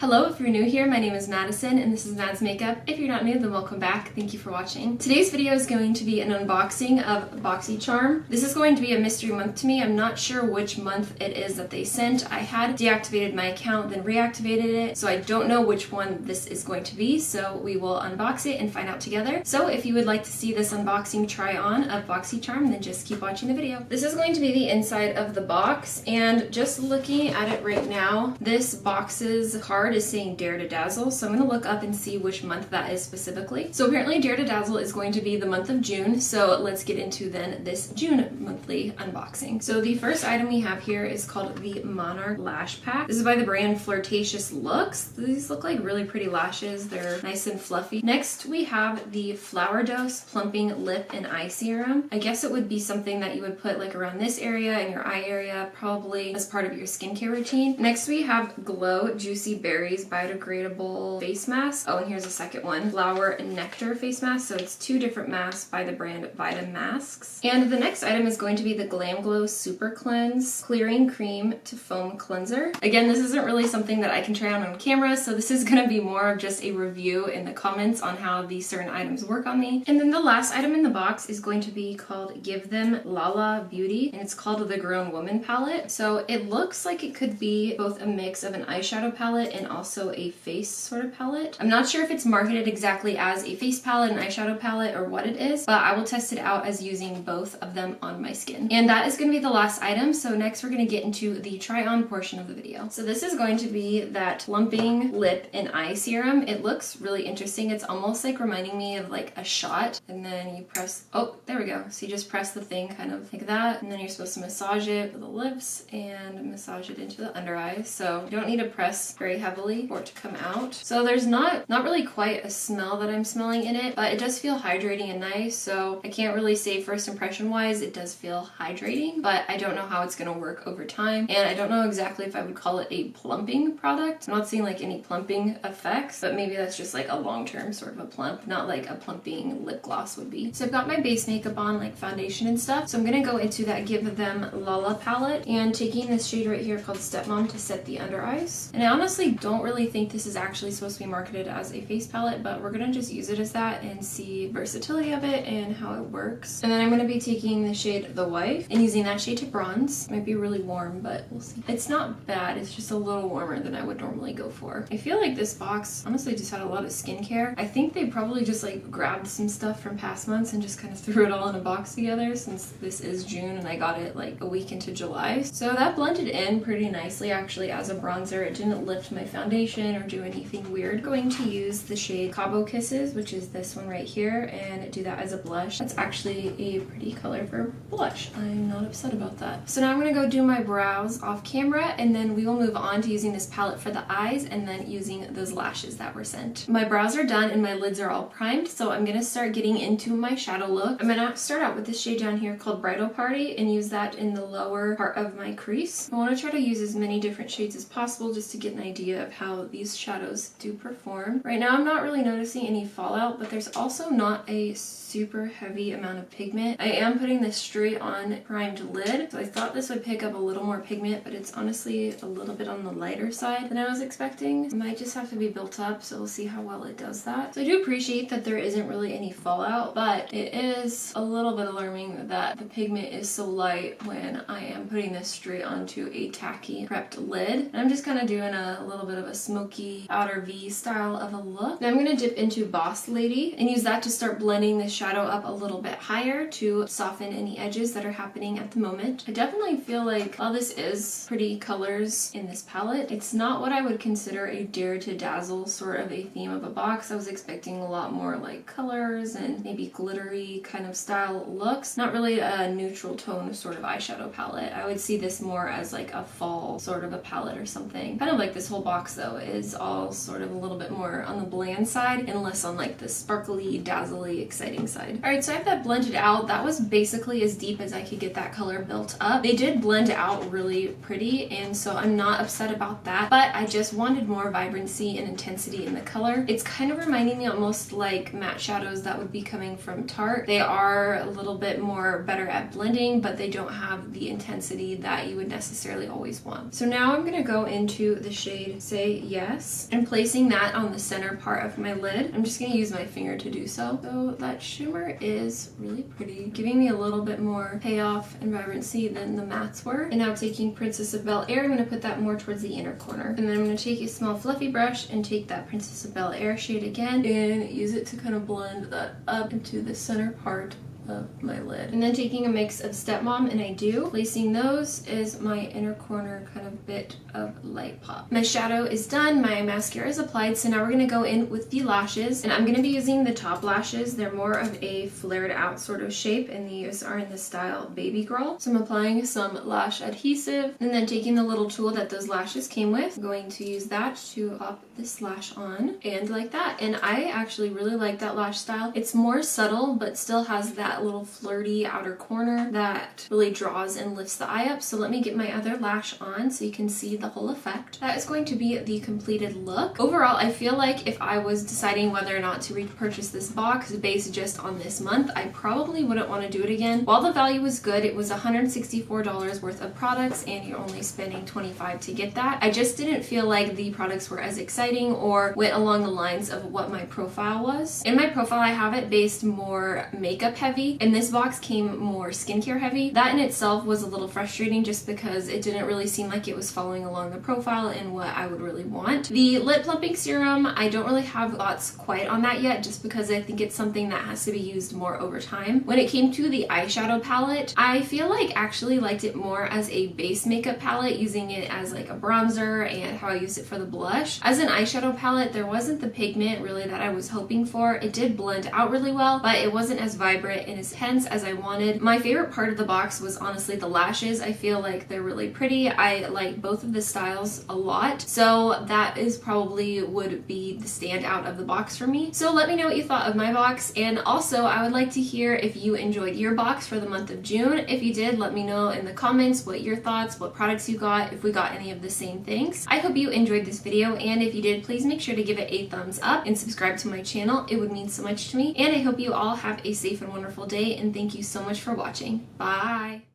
Hello, if you're new here, my name is Madison and this is Mad's Makeup. If you're not new, then welcome back. Thank you for watching. Today's video is going to be an unboxing of Boxycharm. This is going to be a mystery month to me. I'm not sure which month it is that they sent. I had deactivated my account, then reactivated it, so I don't know which one this is going to be, so we will unbox it and find out together. So if you would like to see this unboxing try on of Boxycharm, then just keep watching the video. This is going to be the inside of the box, and just looking at it right now, this box's card is saying Dare to Dazzle, so I'm going to look up and see which month that is specifically. So apparently Dare to Dazzle is going to be the month of June, so let's get into then this June monthly unboxing. So the first item we have here is called the Monarch Lash Pack. This is by the brand Flirtatious Looks. These look like really pretty lashes. They're nice and fluffy. Next we have the Flower Dose Plumping Lip and Eye Serum. I guess it would be something that you would put like around this area in your eye area, probably as part of your skincare routine. Next we have Glow Juicy Berries biodegradable face mask. Oh, and here's a second one, Flower Nectar face mask. So it's two different masks by the brand Vita Masks. And the next item is going to be the Glam Glow Super Cleanse Clearing Cream to Foam Cleanser. Again, this isn't really something that I can try on camera, so this is going to be more of just a review in the comments on how these certain items work on me. And then the last item in the box is going to be called Give Them Lala Beauty, and it's called the Grown Woman palette. So it looks like it could be both a mix of an eyeshadow palette and also a face sort of palette. I'm not sure if it's marketed exactly as a face palette, an eyeshadow palette, or what it is, but I will test it out as using both of them on my skin. And that is going to be the last item. So next we're going to get into the try on portion of the video. So this is going to be that Plumping Lip and Eye Serum. It looks really interesting. It's almost like reminding me of like a shot, and then you press, oh, there we go. So you just press the thing kind of like that, and then you're supposed to massage it with the lips and massage it into the under eyes. So you don't need to press very heavily for it to come out. So there's not really quite a smell that I'm smelling in it, but it does feel hydrating and nice. So I can't really say first impression wise it does feel hydrating, but I don't know how it's going to work over time, and I don't know exactly if I would call it a plumping product. I'm not seeing like any plumping effects, but maybe that's just like a long-term sort of a plump, not like a plumping lip gloss would be. So I've got my base makeup on, like foundation and stuff, so I'm going to go into that Give Them Lala palette and taking this shade right here called Stepmom to set the under eyes. And I honestly don't really think this is actually supposed to be marketed as a face palette, but we're gonna just use it as that and see versatility of it and how it works. And then I'm gonna be taking the shade The Wife and using that shade to bronze. It might be really warm, but we'll see. It's not bad, it's just a little warmer than I would normally go for. I feel like this box honestly just had a lot of skincare. I think they probably just like grabbed some stuff from past months and just kind of threw it all in a box together, since this is June and I got it like a week into July. So that blended in pretty nicely actually as a bronzer. It didn't lift my foundation or do anything weird. Going to use the shade Cabo Kisses, which is this one right here, and do that as a blush. That's actually a pretty color for blush. I'm not upset about that. So now I'm gonna go do my brows off camera, and then we will move on to using this palette for the eyes and then using those lashes that were sent. My brows are done and my lids are all primed, so I'm gonna start getting into my shadow look. I'm gonna start out with this shade down here called Bridal Party and use that in the lower part of my crease. I want to try to use as many different shades as possible just to get an idea of how these shadows do perform. Right now I'm not really noticing any fallout, but there's also not a super heavy amount of pigment. I am putting this straight on primed lid, so I thought this would pick up a little more pigment, but it's honestly a little bit on the lighter side than I was expecting. It might just have to be built up, so we'll see how well it does that. So I do appreciate that there isn't really any fallout, but it is a little bit alarming that the pigment is so light when I am putting this straight onto a tacky prepped lid. And I'm just kind of doing a little bit of a smoky outer V style of a look. Now I'm going to dip into Boss Lady and use that to start blending this shadow up a little bit higher to soften any edges that are happening at the moment. I definitely feel like while this is pretty colors in this palette, it's not what I would consider a Dare to Dazzle sort of a theme of a box. I was expecting a lot more like colors and maybe glittery kind of style looks. Not really a neutral tone sort of eyeshadow palette. I would see this more as like a fall sort of a palette or something. Kind of like this whole box though is all sort of a little bit more on the bland side and less on like the sparkly, dazzly, exciting side. Alright, so I have that blended out. That was basically as deep as I could get that color built up. They did blend out really pretty, and so I'm not upset about that, but I just wanted more vibrancy and intensity in the color. It's kind of reminding me almost like matte shadows that would be coming from Tarte. They are a little bit more better at blending, but they don't have the intensity that you would necessarily always want. So now I'm going to go into the shade say yes. And placing that on the center part of my lid, I'm just going to use my finger to do so. So that shimmer is really pretty, giving me a little bit more payoff and vibrancy than the mattes were. And now taking Princess of Bel-Air, I'm going to put that more towards the inner corner. And then I'm going to take a small fluffy brush and take that Princess of Bel-Air shade again and use it to kind of blend that up into the center part of my lid. And then taking a mix of Stepmom and I Do, placing those is my inner corner kind of bit of light pop. My shadow is done, my mascara is applied, so now we're going to go in with the lashes, and I'm going to be using the top lashes. They're more of a flared out sort of shape, and these are in the style Baby Girl. So I'm applying some lash adhesive, and then taking the little tool that those lashes came with, I'm going to use that to pop this lash on, and like that. And I actually really like that lash style. It's more subtle, but still has that little flirty outer corner that really draws and lifts the eye up. So let me get my other lash on so you can see the whole effect. That is going to be the completed look. Overall, I feel like if I was deciding whether or not to repurchase this box based just on this month, I probably wouldn't want to do it again. While the value was good, it was $164 worth of products and you're only spending $25 to get that. I just didn't feel like the products were as exciting or went along the lines of what my profile was. In my profile, I have it based more makeup heavy, and this box came more skincare heavy. That in itself was a little frustrating just because it didn't really seem like it was following along the profile and what I would really want. The lip plumping serum, I don't really have thoughts quite on that yet just because I think it's something that has to be used more over time. When it came to the eyeshadow palette, I feel like actually liked it more as a base makeup palette, using it as like a bronzer and how I used it for the blush. As an eyeshadow palette, there wasn't the pigment really that I was hoping for. It did blend out really well, but it wasn't as vibrant and as intense as I wanted. My favorite part of the box was honestly the lashes. I feel like they're really pretty. I like both of the styles a lot, so that is probably would be the standout of the box for me. So let me know what you thought of my box, and also I would like to hear if you enjoyed your box for the month of June. If you did, let me know in the comments what your thoughts, what products you got, if we got any of the same things. I hope you enjoyed this video, and if you did, please make sure to give it a thumbs up and subscribe to my channel. It would mean so much to me, and I hope you all have a safe and wonderful day, and thank you so much for watching. Bye!